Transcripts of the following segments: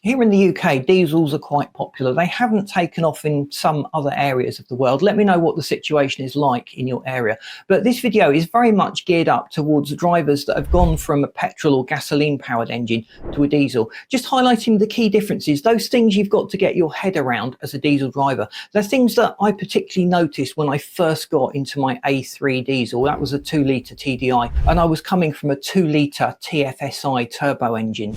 Here in the UK, diesels are quite popular. They haven't taken off in some other areas of the world. Let me know what the situation is like in your area. But this video is very much geared up towards drivers that have gone from a petrol or gasoline powered engine to a diesel, just highlighting the key differences, those things you've got to get your head around as a diesel driver. They're things that I particularly noticed when I first got into my A3 diesel. That was a 2-litre TDI, and I was coming from a 2-litre TFSI turbo engine.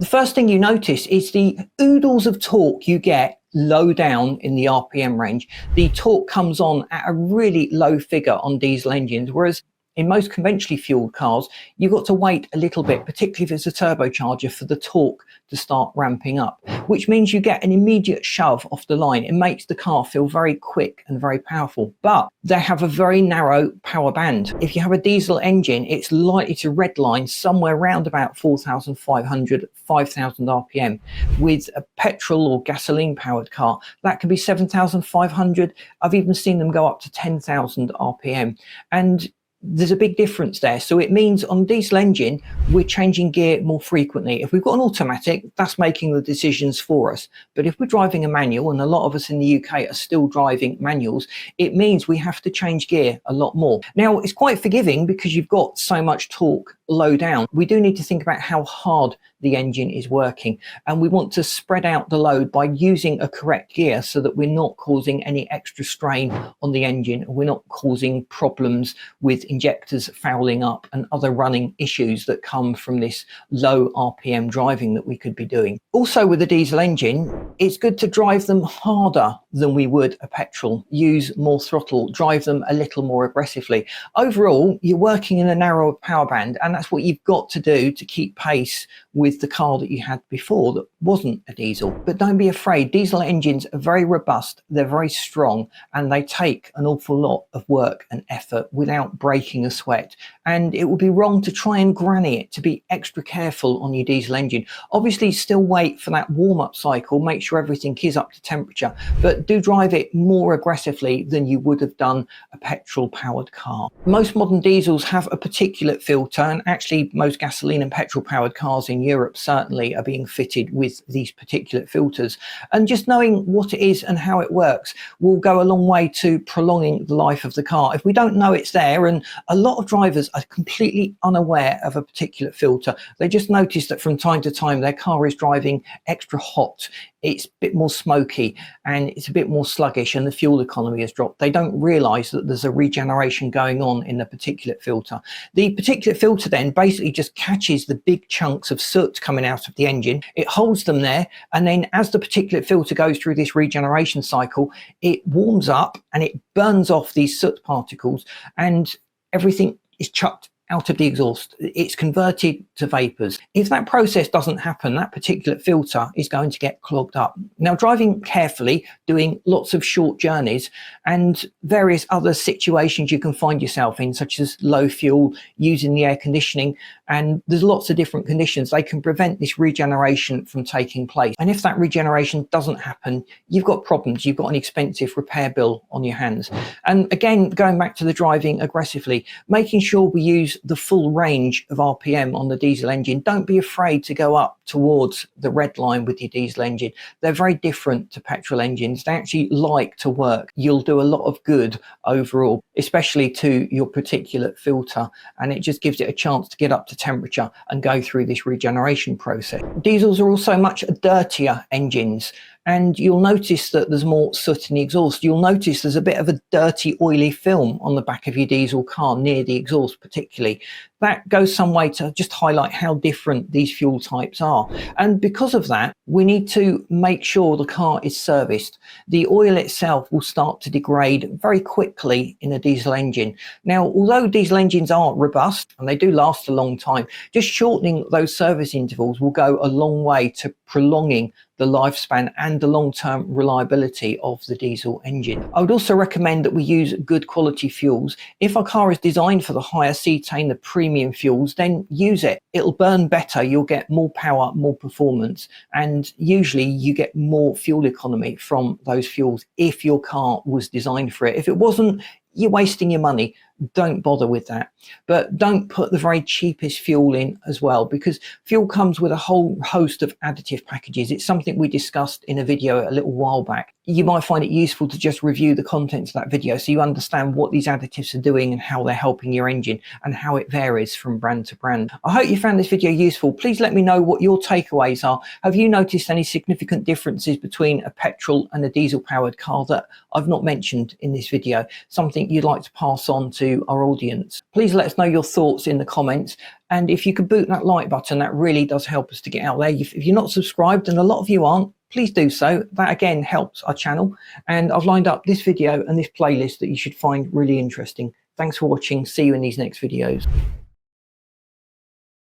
The first thing you notice is the oodles of torque you get low down in the RPM range. The torque comes on at a really low figure on diesel engines, whereas in most conventionally fueled cars, you've got to wait a little bit, particularly if it's a turbocharger, for the torque to start ramping up, which means you get an immediate shove off the line. It makes the car feel very quick and very powerful, but they have a very narrow power band. If you have a diesel engine, it's likely to redline somewhere around about 4,500, 5,000 RPM. With a petrol or gasoline powered car, that can be 7,500. I've even seen them go up to 10,000 RPM. And there's a big difference there. So it means on diesel engine, we're changing gear more frequently. If we've got an automatic, that's making the decisions for us. But if we're driving a manual, and a lot of us in the UK are still driving manuals, it means we have to change gear a lot more. Now, it's quite forgiving because you've got so much torque low down. We do need to think about how hard the engine is working, and we want to spread out the load by using a correct gear so that we're not causing any extra strain on the engine, and we're not causing problems with injectors fouling up and other running issues that come from this low RPM driving that we could be doing. Also, with a diesel engine, it's good to drive them harder than we would a petrol. Use more throttle, drive them a little more aggressively. Overall, you're working in a narrower power band, and that's what you've got to do to keep pace with the car that you had before that wasn't a diesel. But don't be afraid, diesel engines are very robust, they're very strong, and they take an awful lot of work and effort without breaking a sweat. And it would be wrong to try and granny it, to be extra careful on your diesel engine. Obviously, still wait for that warm-up cycle, make sure everything is up to temperature, but do drive it more aggressively than you would have done a petrol-powered car. Most modern diesels have a particulate filter, and actually most gasoline and petrol-powered cars in Europe certainly are being fitted with these particulate filters. And just knowing what it is and how it works will go a long way to prolonging the life of the car. If we don't know it's there, and a lot of drivers are completely unaware of a particulate filter, they just notice that from time to time their car is driving extra hot, it's a bit more smoky, and it's a bit more sluggish, and the fuel economy has dropped. They don't realize that there's a regeneration going on in the particulate filter. The particulate filter then basically just catches the big chunks of soot coming out of the engine, it holds them there, and then as the particulate filter goes through this regeneration cycle, it warms up and it burns off these soot particles, and everything is chucked out of the exhaust. It's converted to vapors. If that process doesn't happen, that particulate filter is going to get clogged up. Now, driving carefully, doing lots of short journeys, and various other situations you can find yourself in, such as low fuel, using the air conditioning, and there's lots of different conditions, they can prevent this regeneration from taking place. And if that regeneration doesn't happen, you've got problems. You've got an expensive repair bill on your hands. And again, going back to the driving aggressively, making sure we use the full range of RPM on the diesel engine. Don't be afraid to go up towards the red line with your diesel engine. They're very different to petrol engines. They actually like to work. You'll do a lot of good overall, especially to your particulate filter, and it just gives it a chance to get up to temperature and go through this regeneration process. Diesels are also much dirtier engines, and you'll notice that there's more soot in the exhaust. You'll notice there's a bit of a dirty, oily film on the back of your diesel car near the exhaust particularly. That goes some way to just highlight how different these fuel types are. And because of that, we need to make sure the car is serviced. The oil itself will start to degrade very quickly in a diesel engine. Now, although diesel engines are robust and they do last a long time, just shortening those service intervals will go a long way to prolonging the lifespan and the long-term reliability of the diesel engine. I would also recommend that we use good quality fuels. If our car is designed for the higher cetane, the premium fuels, then use it. It'll burn better, you'll get more power, more performance, and usually you get more fuel economy from those fuels if your car was designed for it. If it wasn't, you're wasting your money. don't bother with that. But don't put the very cheapest fuel in as well, because fuel comes with a whole host of additive packages. It's something we discussed in a video a little while back. You might find it useful to just review the contents of that video so you understand what these additives are doing and how they're helping your engine and how it varies from brand to brand. I hope you found this video useful. Please let me know what your takeaways are. Have you noticed any significant differences between a petrol and a diesel powered car that I've not mentioned in this video? Something you'd like to pass on to our audience? Please let us know your thoughts in the comments. And if you could boot that like button, that really does help us to get out there. If you're not subscribed, and a lot of you aren't, please do so. That again helps our channel. And I've lined up this video and this playlist that you should find really interesting. Thanks for watching. See you in these next videos.